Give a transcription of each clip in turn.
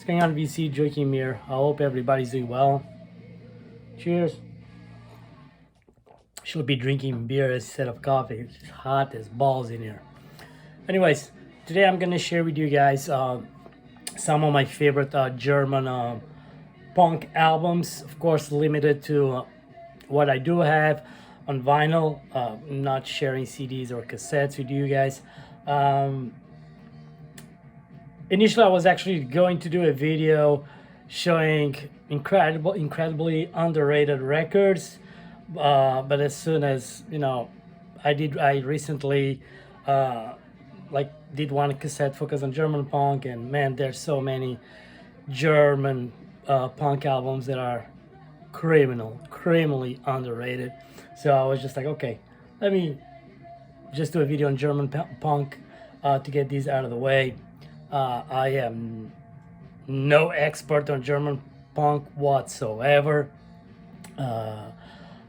going on, VC? Drinking beer. I hope everybody's doing well. Cheers. Should be drinking beer instead of coffee. It's hot as balls in here. Anyways, today I'm gonna share with you guys some of my favorite German punk albums. Of course, limited to what I do have on vinyl. Not sharing CDs or cassettes with you guys. Initially, I was actually going to do a video showing incredibly underrated records, but as soon as I recently did one cassette focus on German punk, and man, there's so many German punk albums that are criminally underrated. So I was just like, okay, let me just do a video on German punk to get these out of the way. I am no expert on German punk whatsoever.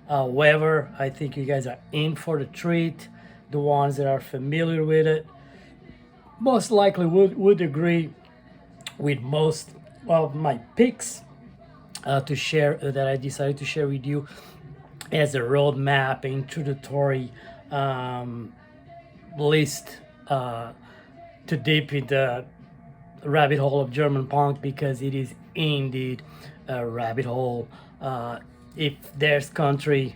However, I think you guys are in for the treat. The ones that are familiar with it most likely would agree with most of my picks to share that I decided to share with you as a roadmap, introductory list to dip in the rabbit hole of German punk, because it is indeed a rabbit hole. If there's country,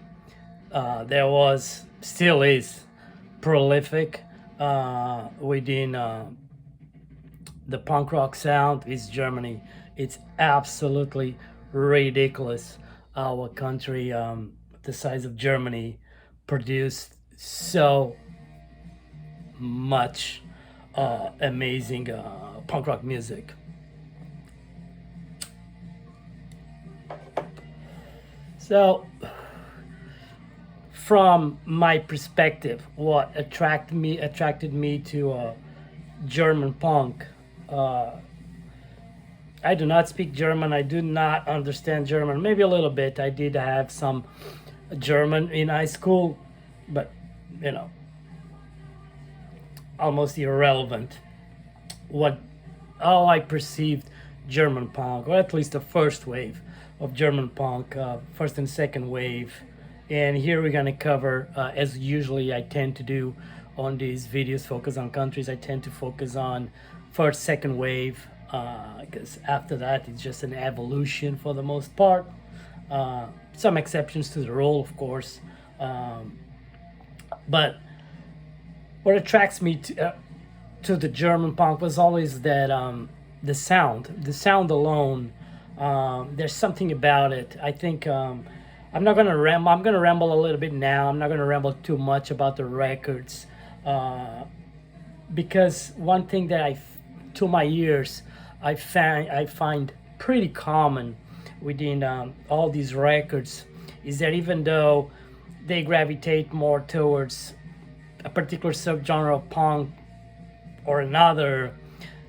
there was, still is, prolific within the punk rock sound, is Germany. It's absolutely ridiculous what country the size of Germany produced so much amazing punk rock music. So, from my perspective, what attracted me to German punk. I do not speak German. I do not understand German. Maybe a little bit. I did have some German in high school, but almost irrelevant. How I perceived German punk, or at least the first wave of German punk, first and second wave. And here we're gonna cover, as usually I tend to do on these videos, focus on countries. I tend to focus on first, second wave, because after that it's just an evolution for the most part. Some exceptions to the rule, of course, but what attracts me to the German punk was always that the sound alone. There's something about it. I think I'm not gonna ramble. I'm gonna ramble a little bit now. I'm not gonna ramble too much about the records, because one thing that to my ears, I find pretty common within all these records is that even though they gravitate more towards a particular subgenre of punk or another,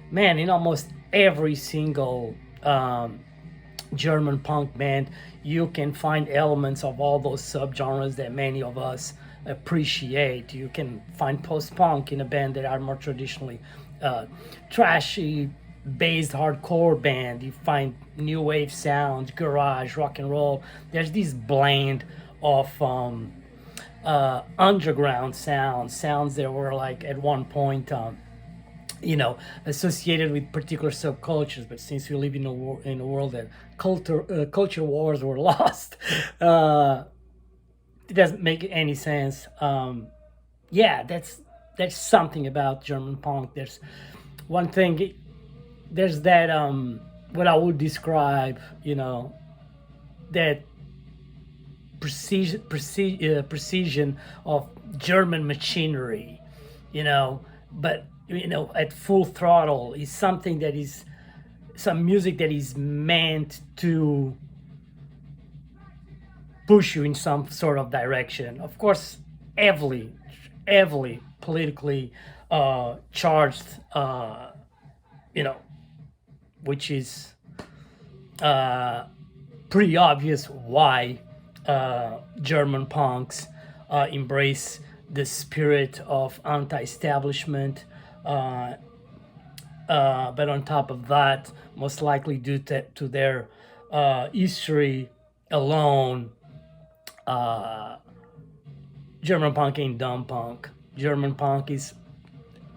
man, in almost every single German punk band, you can find elements of all those subgenres that many of us appreciate. You can find post-punk in a band that are more traditionally trashy based hardcore band. You find new wave sound, garage, rock and roll. There's this blend of underground sounds that were like at one point associated with particular subcultures, but since we live in a world that culture wars were lost, it doesn't make any sense. There's something about German punk. There's one thing. There's that what I would describe, that precision of German machinery, but at full throttle is something that is some music that is meant to push you in some sort of direction. Of course, heavily politically charged, which is pretty obvious why German punks embrace the spirit of anti-establishment, but on top of that, most likely due to their history alone, uh, German punk ain't dumb punk. German punk is,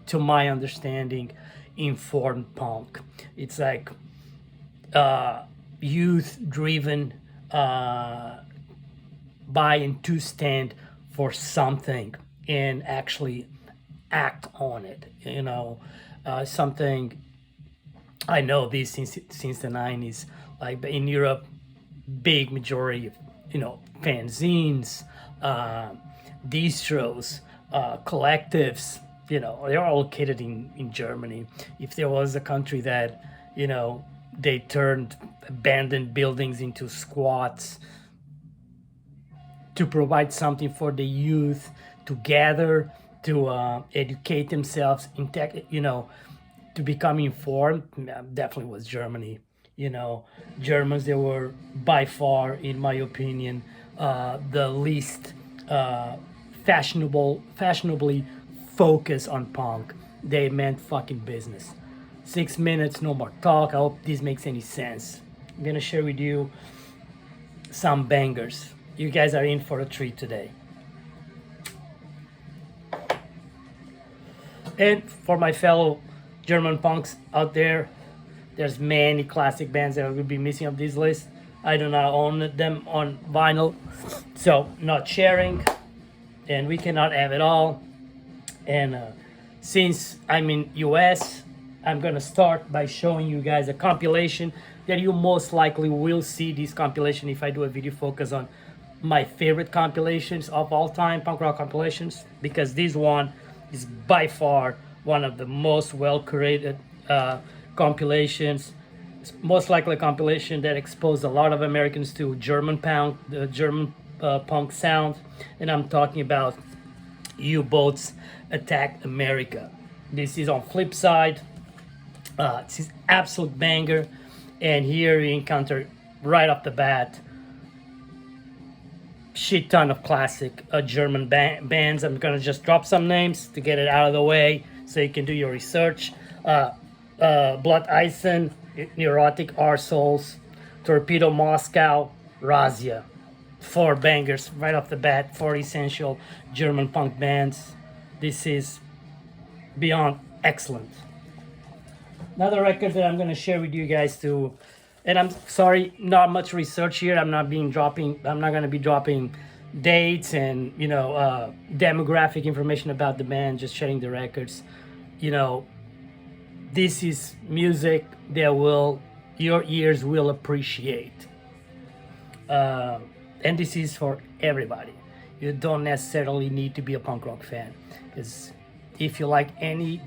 to my understanding, informed punk. It's like youth driven by and to stand for something and actually act on it. Something I know this since the 90s. Like in Europe, big majority of fanzines, distros, collectives. They're all located in Germany. If there was a country that they turned abandoned buildings into squats to provide something for the youth to gather, to educate themselves, in tech, to become informed, definitely was Germany. Germans, they were by far, in my opinion, the least fashionably focused on punk. They meant fucking business. 6 minutes, no more talk. I hope this makes any sense. I'm gonna share with you some bangers. You guys are in for a treat today. And for my fellow German punks out there, there's many classic bands that will be missing of this list. I do not own them on vinyl, so not sharing, and we cannot have it all. And since I'm in US, I'm gonna start by showing you guys a compilation that you most likely will see. This compilation if I do a video focus on my favorite compilations of all time, punk rock compilations, because this one is by far one of the most well curated compilations. It's most likely a compilation that exposed a lot of Americans to German punk, the German punk sound, and I'm talking about U-Boats Attack America. This is on Flipside. It's an absolute banger, and here you encounter right off the bat shit ton of classic German bands. I'm gonna just drop some names to get it out of the way so you can do your research. Blood Eisen, Neurotic Arseholes, Torpedo Moscow, Razia. 4 bangers right off the bat, 4 essential German punk bands. This is beyond excellent. Another record that I'm gonna share with you guys too, and I'm sorry, not much research here. I'm not gonna be dropping dates and demographic information about the band, just sharing the records. This is music that your ears will appreciate. And this is for everybody. You don't necessarily need to be a punk rock fan, because if you like any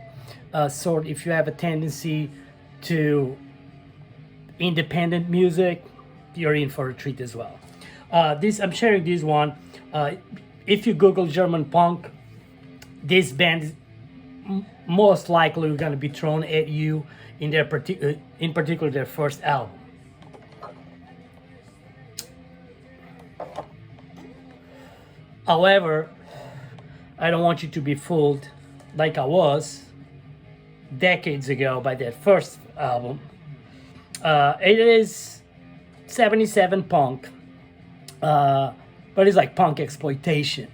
if you have a tendency to independent music, you're in for a treat as well. I'm sharing this one. If you Google German punk, this band is most likely going to be thrown at you in particular their first album. However, I don't want you to be fooled like I was decades ago by their first album. It is 77 punk, but it's like punk exploitation,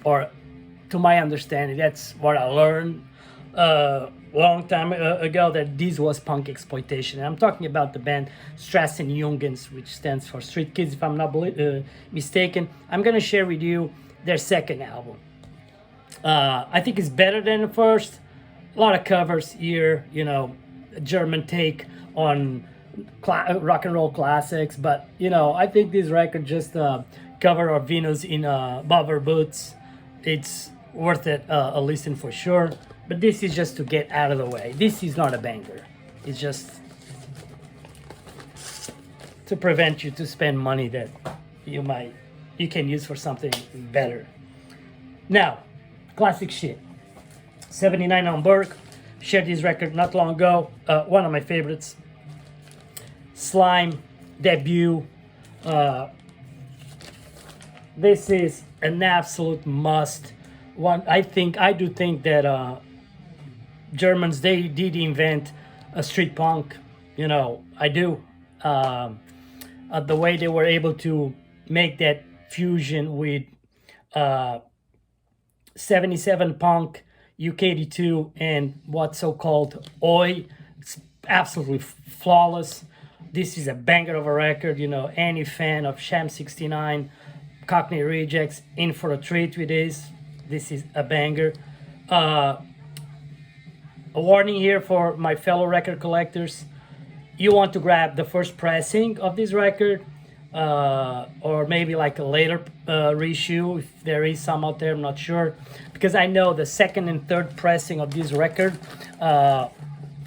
or to my understanding, that's what I learned a long time ago, that this was punk exploitation. And I'm talking about the band Straßenjungens, which stands for Street Kids, if I'm not mistaken. I'm gonna share with you their second album. I think it's better than the first. A lot of covers here, German take on rock and roll classics, but I think this record, just cover of Venus in Bobber Boots, it's worth it a listen for sure. But this is just to get out of the way. This is not a banger. It's just to prevent you to spend money that you can use for something better. Now, classic shit. 79 on Burke. Shared this record not long ago. One of my favorites. Slime debut. This is an absolute must. I do think that Germans, they did invent a street punk. You know, I do. Um, the way they were able to make that fusion with uh, 77 punk, UK82, and what's so called Oi. It's absolutely flawless. This is a banger of a record. You know, any fan of Sham 69, Cockney Rejects, in for a treat with this. This is a banger. Uh, a warning here for my fellow record collectors: you want to grab the first pressing of this record, or maybe like a later reissue if there is some out there. I'm not sure, because I know the second and third pressing of this record,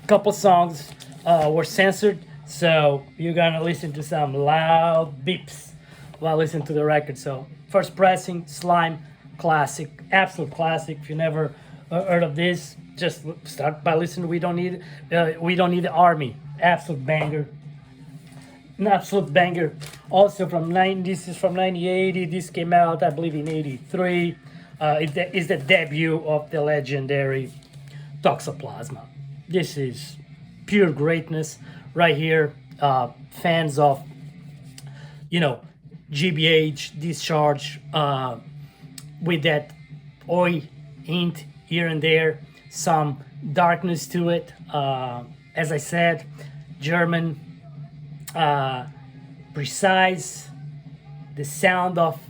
couple songs were censored, so you're gonna listen to some loud beeps while listening to the record. So first pressing, Slime, classic, absolute classic. If you never heard of this, just start by listening. We don't need the army. Absolute banger. An absolute banger. Also from this is from 1980. This came out, I believe, in '83. It is the debut of the legendary Toxoplasma. This is pure greatness right here. Fans of, you know, GBH, Discharge, with that oi hint here and there, some darkness to it. As I said, German, precise, the sound of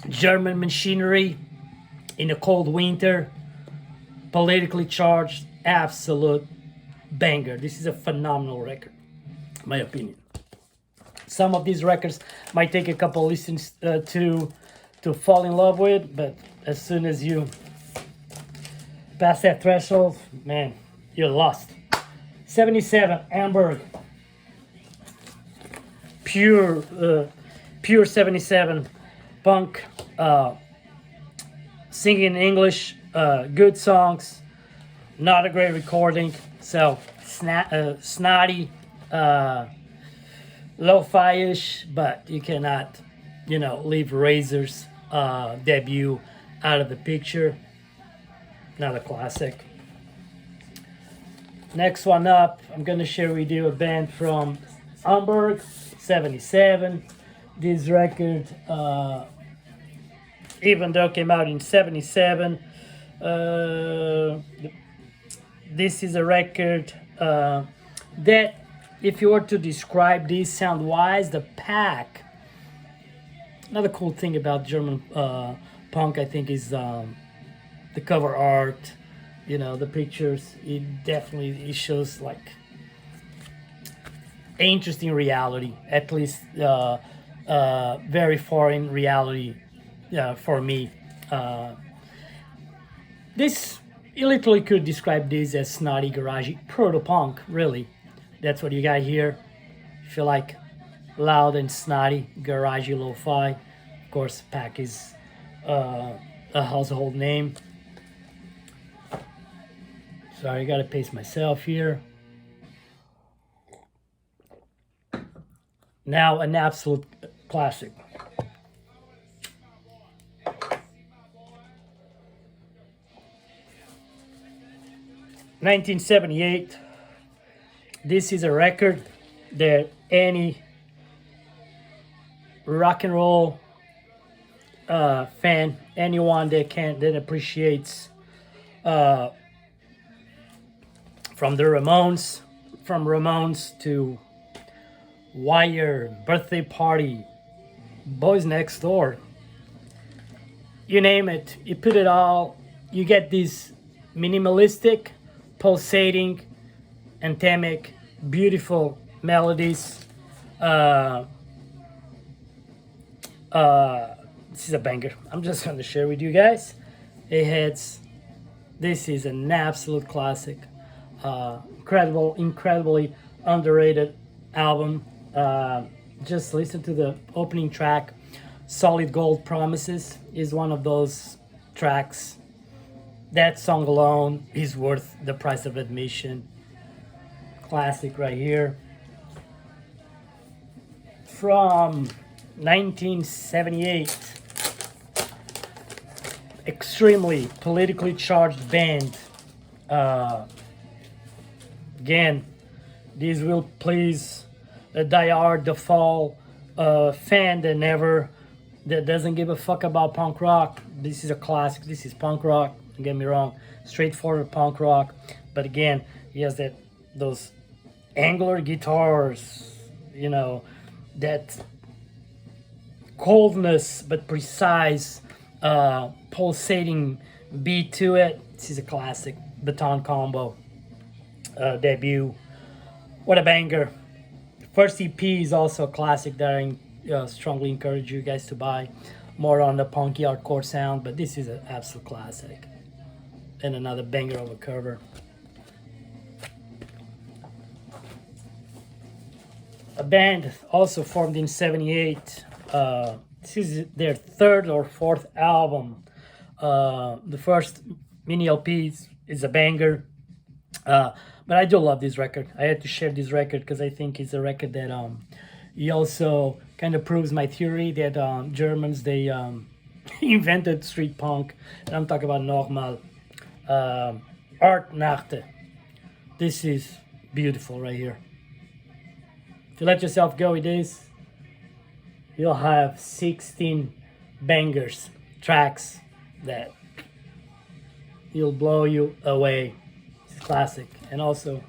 German machinery in a cold winter, politically charged, absolute banger. This is a phenomenal record, in my opinion. Some of these records might take a couple listens to fall in love with, but as soon as you pass that threshold, man, you're lost. 77, Hamburg. Pure 77 punk, singing in English, good songs, not a great recording, so snotty, lo-fi-ish, but you cannot, you know, leave Razor's debut out of the picture. Not a classic. Next one up, I'm gonna share with you a band from Hamburg, 77. This record, even though it came out in 77, this is a record that, if you were to describe this sound-wise, the pack. Another cool thing about German punk, I think, is the cover art. You know, the pictures. It shows like interesting reality, at least very foreign reality for me. This, you literally could describe this as snotty, garagey, proto-punk, really. That's what you got here. If you like loud and snotty, garagey, lo-fi, of course, Pack is a household name. Sorry, I gotta pace myself here. Now, an absolute classic. (1978). This is a record that any rock and roll fan, anyone that appreciates from the Ramones to Wire, Birthday Party, Boys Next Door, you name it, you put it all, you get these minimalistic, pulsating, anthemic, beautiful melodies. This is a banger. I'm just going to share with you guys. Hey heads, this is an absolute classic. Incredibly underrated album. Just listen to the opening track. Solid Gold Promises is one of those tracks. That song alone is worth the price of admission. Classic right here. From 1978. Extremely politically charged band. Again, this will please a diehard, the fall fan that doesn't give a fuck about punk rock. This is a classic. This is punk rock. Don't get me wrong, straightforward punk rock. But again, he has those angular guitars, you know, that coldness but precise, pulsating beat to it. This is a classic Baton Combo debut. What a banger! First EP is also a classic that I strongly encourage you guys to buy. More on the punky hardcore sound, but this is an absolute classic. And another banger of a cover. A band also formed in '78. This is their third or fourth album. The first mini LP is a banger. But I do love this record. I had to share this record because I think it's a record that he also kind of proves my theory that Germans, they invented street punk. And I'm talking about Normal. Art Nachte. This is beautiful right here. If you let yourself go with this, you'll have 16 bangers, tracks that will blow you away. It's classic. And also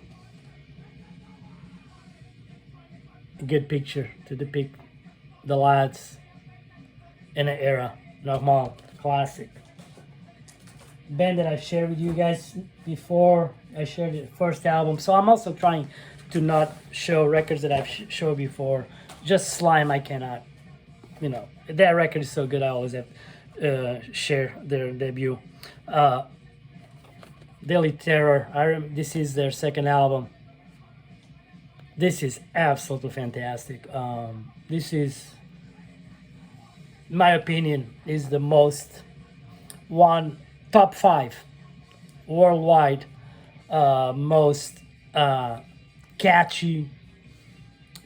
a good picture to depict the lads in an era. Normal, classic. Band that I've shared with you guys before. I shared the first album. So I'm also trying to not show records that I've showed before. Just Slime, I cannot. You know, that record is so good, I always have share their debut. Daily Terror, this is their second album. This is absolutely fantastic. This is, in my opinion, is the most top 5 worldwide most catchy,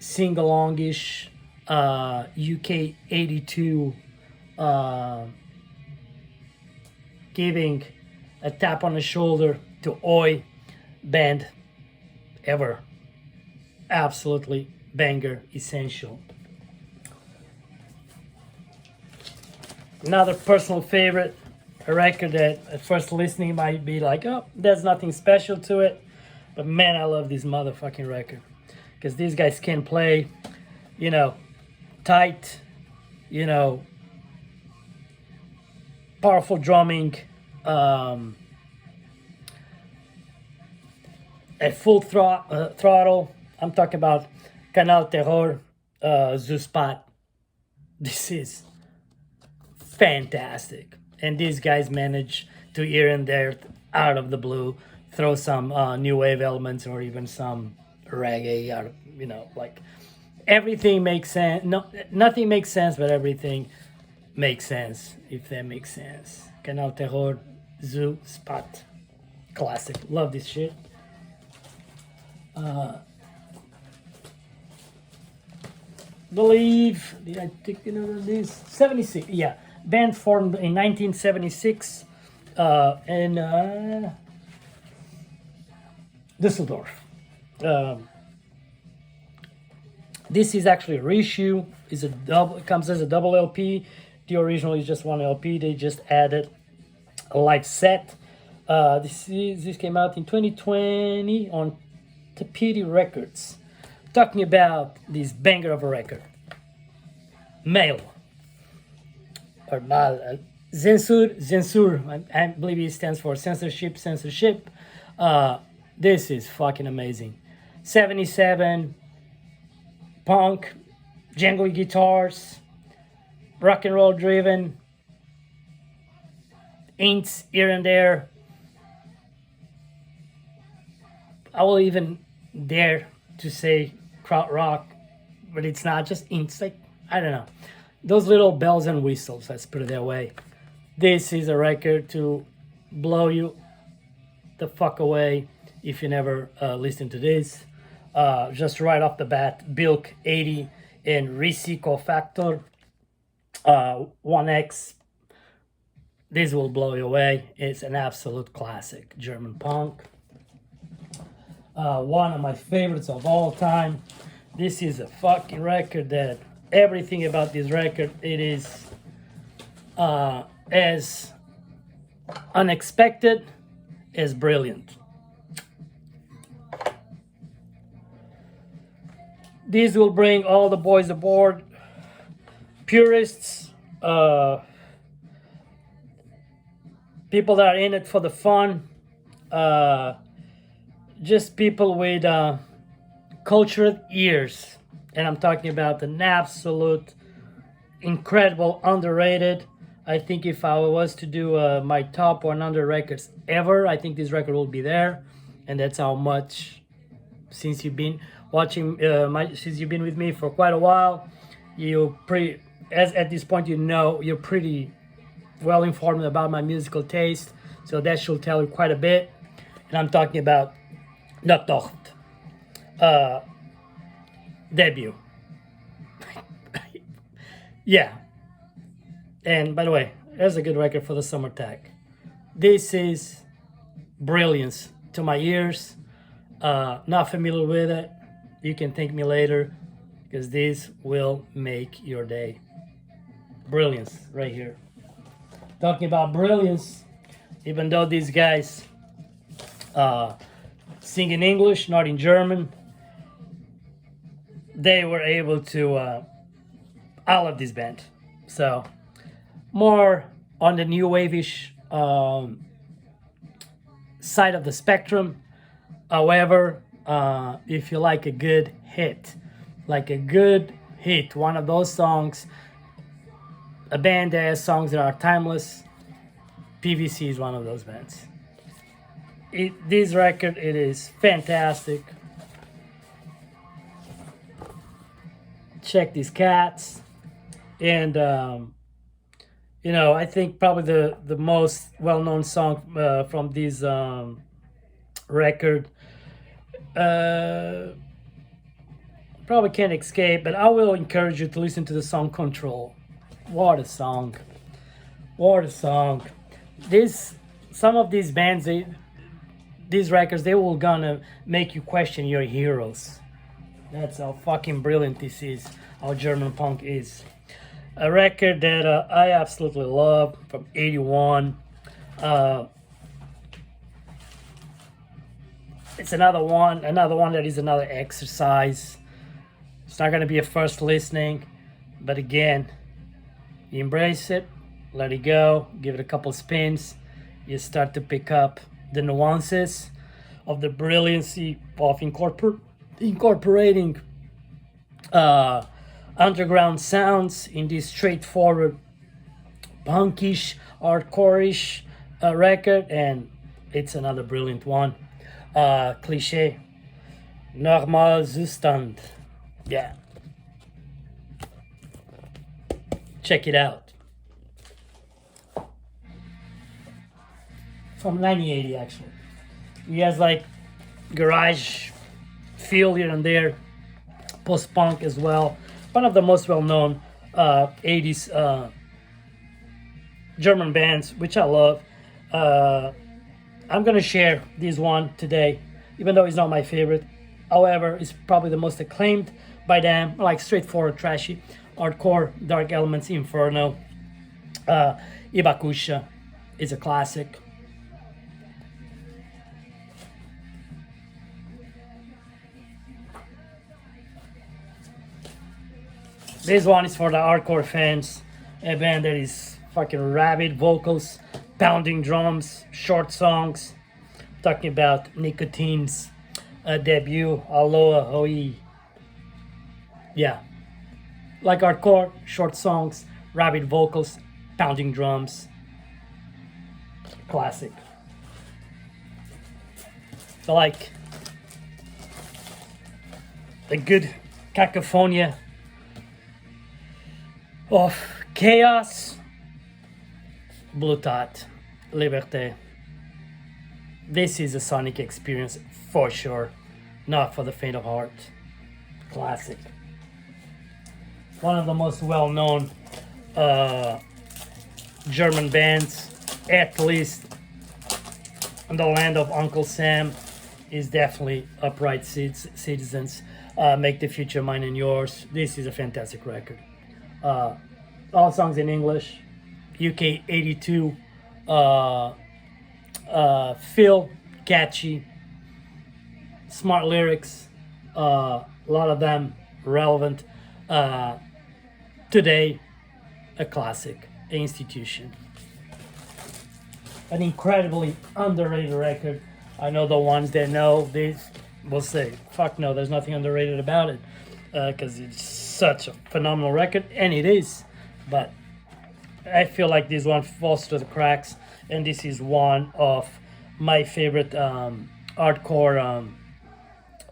sing-alongish UK 82 giving a tap on the shoulder to Oi band ever. Absolutely banger, essential. Another personal favorite, a record that at first listening might be like, oh, there's nothing special to it. But man, I love this motherfucking record. Because these guys can play, you know, tight, you know, powerful drumming, at full throttle. I'm talking about Canal Terror, Zu Spot. This is fantastic. And these guys manage to here and there, out of the blue, throw some new wave elements or even some reggae out of, you know, like everything makes sense. No, nothing makes sense, but everything makes sense, if that makes sense. Canal Terror, Zu Spot. Classic. Love this shit. Believe, did I take a note of this? 76, yeah. Band formed in 1976 in Düsseldorf. This is actually a reissue. It comes as a double LP. The original is just one LP. They just added a live set. This came out in 2020 on Tapete Records. Talking about this banger of a record. Male. Or Mal. Zensur. I believe it stands for censorship. This is fucking amazing. 77. Punk. Jangly guitars. Rock and roll driven. Ints here and there. I will even dare to say kraut rock, but it's not, just ints. Like, I don't know. Those little bells and whistles, let's put it that way. This is a record to blow you the fuck away if you never listen to this. Just right off the bat, Bilk 80 and Risiko Factor 1X. This will blow you away. It's an absolute classic German punk. One of my favorites of all time. This is a fucking record that everything about this record, it is as unexpected as brilliant. These will bring all the boys aboard, purists, people that are in it for the fun, just people with cultured ears. And I'm talking about an absolute, incredible, underrated. I think if I was to do my top 100 records ever, I think this record will be there. And that's how much, since you've been watching, since you've been with me for quite a while, as at this point, you know, you're pretty well informed about my musical taste. So that should tell you quite a bit. And I'm talking about Nachttocht, debut. Yeah. And by the way, there's a good record for the summer tag. This is brilliance to my ears. Not familiar with it, you can thank me later, because this will make your day. Brilliance right here. Talking about brilliance, even though these guys sing in English, not in German, they were able to. I love this band. So, more on the new wave-ish side of the spectrum. However, if you like a good hit, one of those songs, a band that has songs that are timeless, PVC is one of those bands. This record, it is fantastic. Check these cats. And, I think probably the most well-known song from this record, probably can't escape, but I will encourage you to listen to the song Control. What a song. What a song. Some of these bands, these records, they will gonna make you question your heroes. That's how fucking brilliant this is, how German punk is. A record that I absolutely love from '81. It's another one that is another exercise. It's not gonna be a first listening, but again, you embrace it, let it go, give it a couple spins, you start to pick up the nuances of the brilliancy of incorporating underground sounds in this straightforward punkish, hardcore-ish record, and it's another brilliant one. Cliche, Normalzustand. Yeah, check it out. From 1980, actually. He has like garage feel here and there, post-punk as well. One of the most well-known 80s German bands, which I love. I'm gonna share this one today, even though it's not my favorite. However, it's probably the most acclaimed by them, like straightforward, trashy, hardcore, Dark Elements, Inferno. Ibakusha is a classic. This one is for the hardcore fans. A band that is fucking rabid vocals, pounding drums, short songs. Talking about Nicotine's debut, Aloha Hoi. Yeah. Like hardcore, short songs, rabid vocals, pounding drums. Classic. So like a good cacophonia of chaos, Blue Dot, Liberté. This is a sonic experience for sure, not for the faint of heart. Classic. One of the most well-known German bands, at least in the land of Uncle Sam, is definitely Upright Citizens. Make the Future Mine and Yours. This is a fantastic record. All songs in English. UK 82. Feel catchy, smart lyrics, a lot of them relevant. Today, a classic, an institution. An incredibly underrated record. I know the ones that know this will say, fuck no, there's nothing underrated about it, because it's such a phenomenal record, and it is. But I feel like this one falls through the cracks, and this is one of my favorite hardcore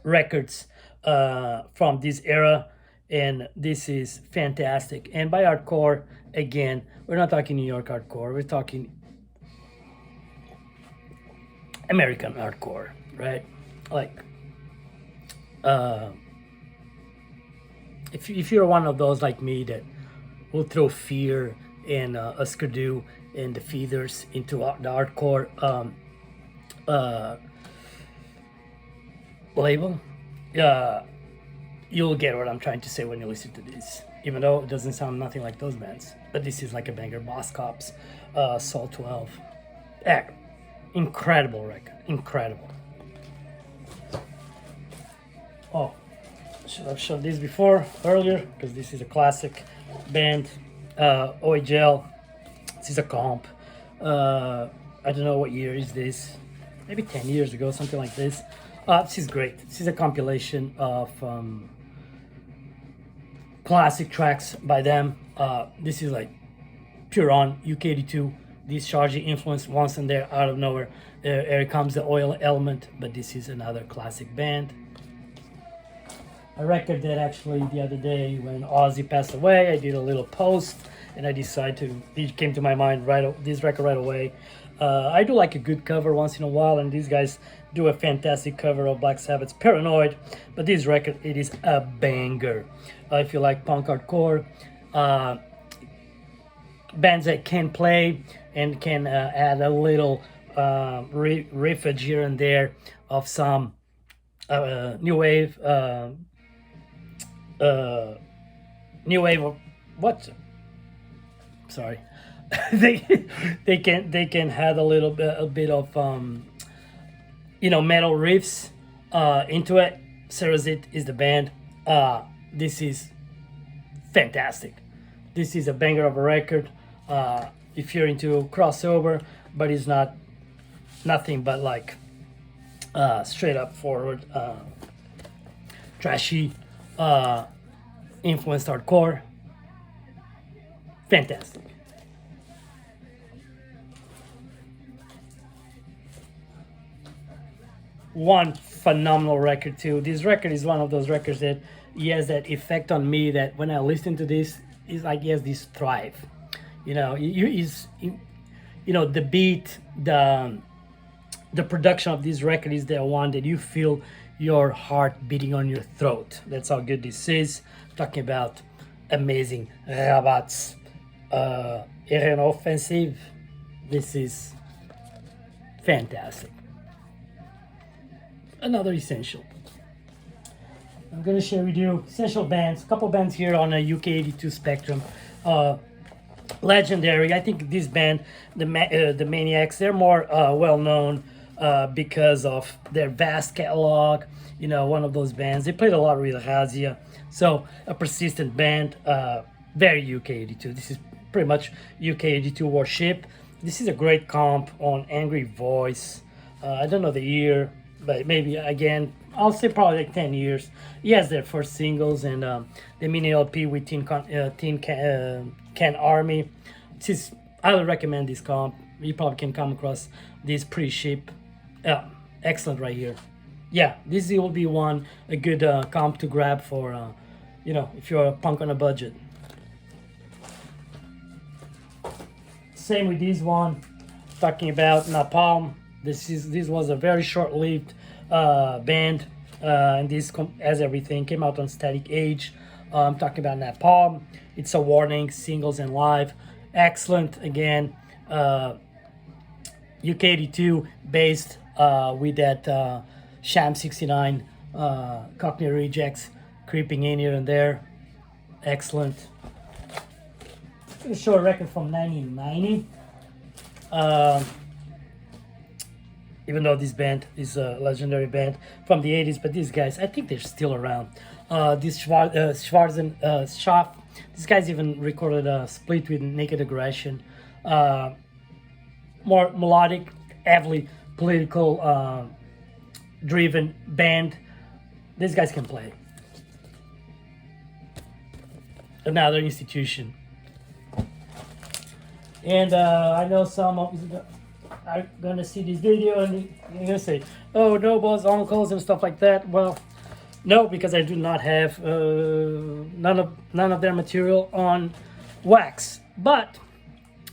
records from this era, and this is fantastic. And by hardcore, again, we're not talking New York hardcore, we're talking American hardcore, right? Like, if you're one of those like me that will throw Fear and Husker Du and the Feeders into the hardcore label, you'll get what I'm trying to say when you listen to this. Even though it doesn't sound nothing like those bands, but this is like a banger. Boss Cops, Soul 12, incredible record, incredible. Oh, should have shown this earlier, because this is a classic band. OHL, this is a comp. I don't know what year is this, maybe 10 years ago, something like this. This is great. This is a compilation of classic tracks by them. This is like pure on UK82, Discharging Influence, once and there, out of nowhere. Here comes the oil element, but this is another classic band. A record that actually the other day when Ozzy passed away, I did a little post and I decided it came to my mind this record right away. I do like a good cover once in a while, and these guys do a fantastic cover of Black Sabbath's Paranoid, but this record, it is a banger. If you like punk hardcore, bands that can play and can add a little riffage here and there of some new wave of what? Sorry, they can have a bit of metal riffs into it. Cerazit is the band. This is fantastic. This is a banger of a record. If you're into crossover, but it's nothing but like straight up forward, trashy, influenced hardcore. Fantastic. One phenomenal record too. This record is one of those records that he has that effect on me, that when I listen to this, it's like he has this thrive. The beat, the production of this record is the one that you feel your heart beating on your throat. That's how good this is. I'm talking about amazing Rabat's Eren Offensive. This is fantastic. Another essential. I'm gonna share with you essential bands, a couple bands here on a UK82 spectrum. Legendary. I think this band, the Maniacs, they're more well known because of their vast catalog. One of those bands. They played a lot with Razia, so a persistent band. Very UK82. This is pretty much UK82 worship. This is a great comp on Angry Voice. I don't know the year, but maybe again, I'll say probably like 10 years. Yes, their first singles and the mini LP with Tin Can Army. I would recommend this comp. You probably can come across this pretty cheap. Excellent right here. Yeah, this will be a good comp to grab for, if you're a punk on a budget. Same with this one, talking about Napalm. This was a very short-lived band, and this as everything came out on Static Age. I'm talking about Napalm. It's a Warning, singles and live. Excellent again. UK82 based with that Sham 69, Cockney Rejects creeping in here and there. Excellent. I'm going to show a record from 1990. Even though this band is a legendary band from the 80s, but these guys, I think they're still around. This Schwarzen Schaff, this guy's even recorded a split with Naked Aggression. More melodic, heavily political driven band. These guys can play. Another institution. And I know some of you are gonna see this video and you're gonna say, "Oh, Nobles, uncles, and stuff like that." Well, no, because I do not have none of their material on wax. But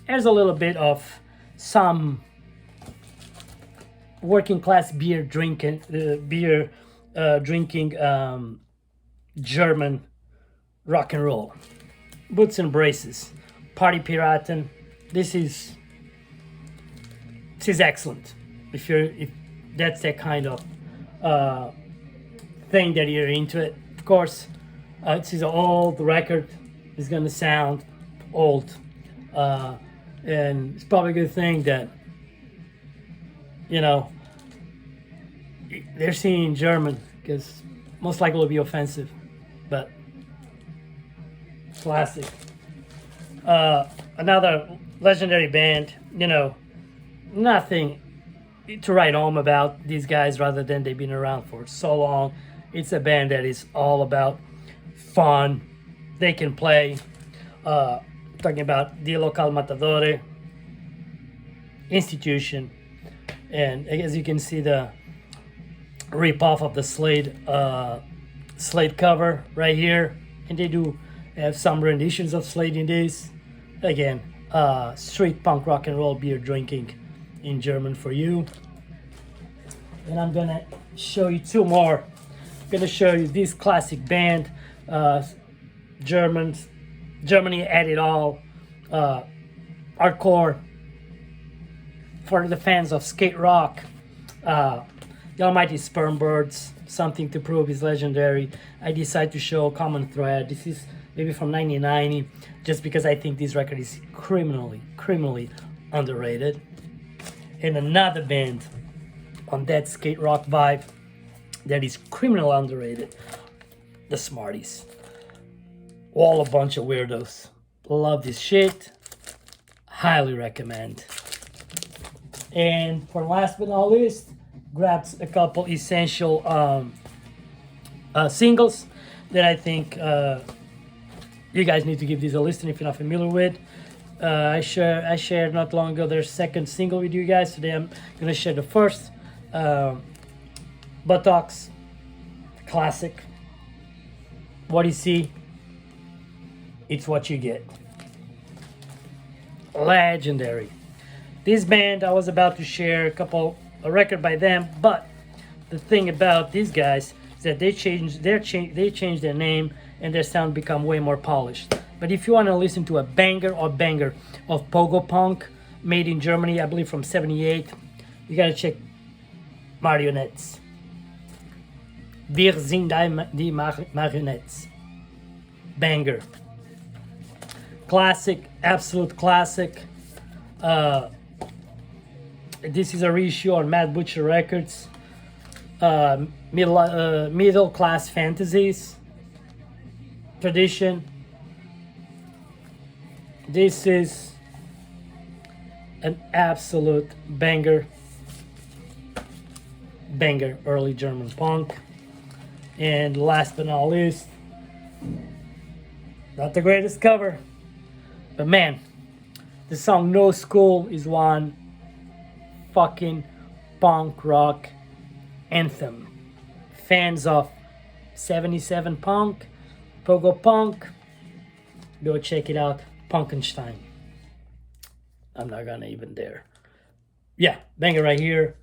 there's a little bit of some working class beer drinking German rock and roll. Boots and Braces, Party Piraten. This is excellent. If that's that kind of thing that you're into it. Of course, this is an old record. It's gonna sound old, and it's probably a good thing that they're singing in German, because most likely it'll be offensive. But classic. Another legendary band. Nothing to write home about these guys, rather than they've been around for so long. It's a band that is all about fun. They can play. Talking about Die Local Matadore, Institution, and as you can see, the rip-off of the Slade cover right here, and they do have some renditions of Slade in this. Again, street punk rock and roll beer drinking in German for you. And I'm gonna show you two more. I'm gonna show you this classic band, Germany at it all, hardcore for the fans of skate rock. The Almighty Sperm Birds, Something to Prove is legendary. I decided to show Common Thread. This is maybe from 1990, just because I think this record is criminally underrated. And another band on that skate rock vibe that is criminally underrated, the Smarties. All a bunch of weirdos. Love this shit. Highly recommend. And for last but not least, grabbed a couple essential singles that I think you guys need to give these a listen if you're not familiar with. I shared not long ago their second single with you guys. Today I'm gonna share the first. Buttocks, classic. What you see, it's what you get. Legendary. This band, I was about to share a record by them, but the thing about these guys is that they changed their name and their sound become way more polished. But if you want to listen to a banger of pogo punk made in Germany, I believe from '78, you gotta check Marionettes. Wir sind die Marionettes. Banger. Classic, absolute classic. This is a reissue on Mad Butcher Records. Middle Class Fantasies. Tradition. This is an absolute banger. Early German punk. And last but not least, not the greatest cover, but man, the song No School is one fucking punk rock anthem. Fans of 77 punk, pogo punk, go check it out. Punkenstein. I'm not gonna even dare. Yeah, banger right here.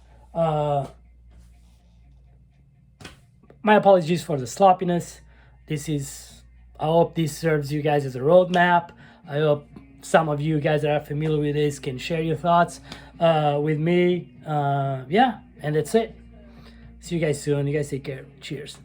My apologies for the sloppiness. I hope this serves you guys as a roadmap. I hope some of you guys that are familiar with this can share your thoughts with me. Yeah, and that's it. See you guys soon. You guys take care. Cheers.